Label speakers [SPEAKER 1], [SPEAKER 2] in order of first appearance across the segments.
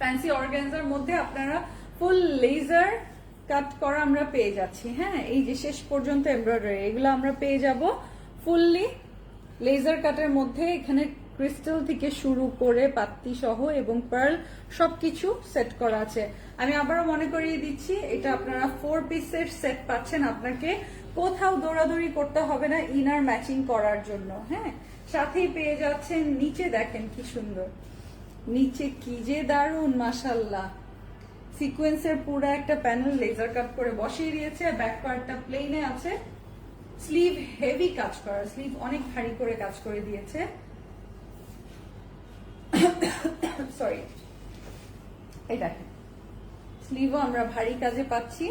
[SPEAKER 1] Fancy organza মধ্যে আপনারা ফুল laser কাট করা আমরা পেয়ে যাচ্ছি। হ্যাঁ, এই যে শেষ পর্যন্ত এমব্রয়ডারি, এগুলো আমরা পেয়ে যাব ফুললি লেজার কাটের মধ্যে। এখানে ক্রিস্টাল থেকে শুরু করে পাত্তি সহ এবং পার্ল সবকিছু সেট করা আছে। আমি আবারও মনে করিয়ে দিচ্ছি, এটা আপনারা 4 পিসের সেট পাচ্ছেন। আপনাকে কোথাও দৌড়াদৌড়ি করতে হবে না ইনার ম্যাচিং করার জন্য। হ্যাঁ, সাথেই পেয়ে যাচ্ছেন নিচে, দেখেন কি সুন্দর, নিচে কি যে দারুন মাশাল্লাহ। সিকোয়েন্সের পুরো একটা প্যানেল লেজার কাট করে বসিয়ে দিয়েছে। ব্যাক পার্টটা প্লেনে আছে। স্লিভ হেভি কাজ করা, স্লিভ অনেক ভারী করে কাজ করে দিয়েছে। সরি, এই দেখেন স্লিভও আমরা ভারী কাজে পাচ্ছি।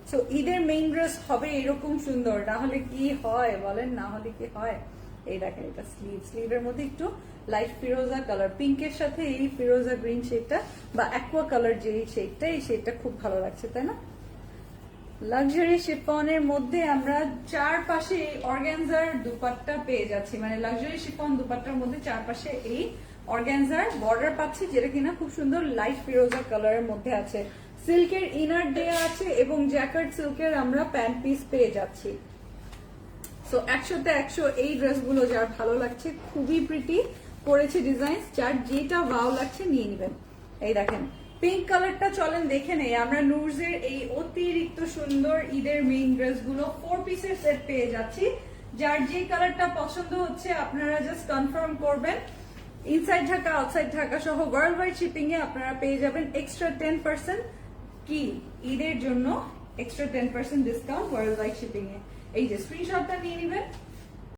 [SPEAKER 1] সো ঈদের মেইন ড্রেস হবে এরকম সুন্দর, না হলে কি হয় বলেন, না হলে কি হয়। এই দেখেন এটা স্লিভ, স্লিভের মধ্যে একটু লাইট ফিরোজা কালার, পিঙ্কের সাথে এই ফিরোজা গ্রিন শেডটা বা অ্যাকোয়া কালার যে শেডটা, এই শেডটা খুব ভালো লাগছে, তাই না? লাক্সারি শিফনের মধ্যে আমরা চারপাশে এই অর্গানজার দুপাট্টা পেয়ে যাচ্ছি, মানে লাক্সারি শিফন দুপাট্টার মধ্যে চারপাশে এই অর্গানজার বর্ডার পাচ্ছি, যেটা কিনা খুব সুন্দর লাইট ফিরোজা কালারের মধ্যে আছে। সিল্কের ইনার দেয়া আছে এবং জ্যাকেট সিল্কের আমরা প্যান্ট পিস পেয়ে যাচ্ছি। সো 100তে 100 এই ড্রেসগুলো যার ভালো লাগছে, খুবই প্রিটি করেছে ডিজাইন, যার যেটা ভালো লাগছে নিয়ে নেবেন। এই দেখেন পিঙ্ক কালারটা, চলেন দেখে নেই। আমরা নুরজের এই অতিরিক্ত সুন্দর ঈদের মেইন ড্রেসগুলো 4 পিসের সেট পেয়ে যাচ্ছি। যার যে কালারটা পছন্দ হচ্ছে আপনারা জাস্ট কনফার্ম করবেন। ইনসাইড ঢাকা, আউটসাইড ঢাকা সহ ওয়ার্ল্ড ওয়াইড শিপিং এ আপনারা পেয়ে যাবেন এক্সট্রা 10% কি ঈদের জন্য extra 10% discount world wide shipping এ। এই যে স্ক্রিনশটটা নিয়ে নেবেন।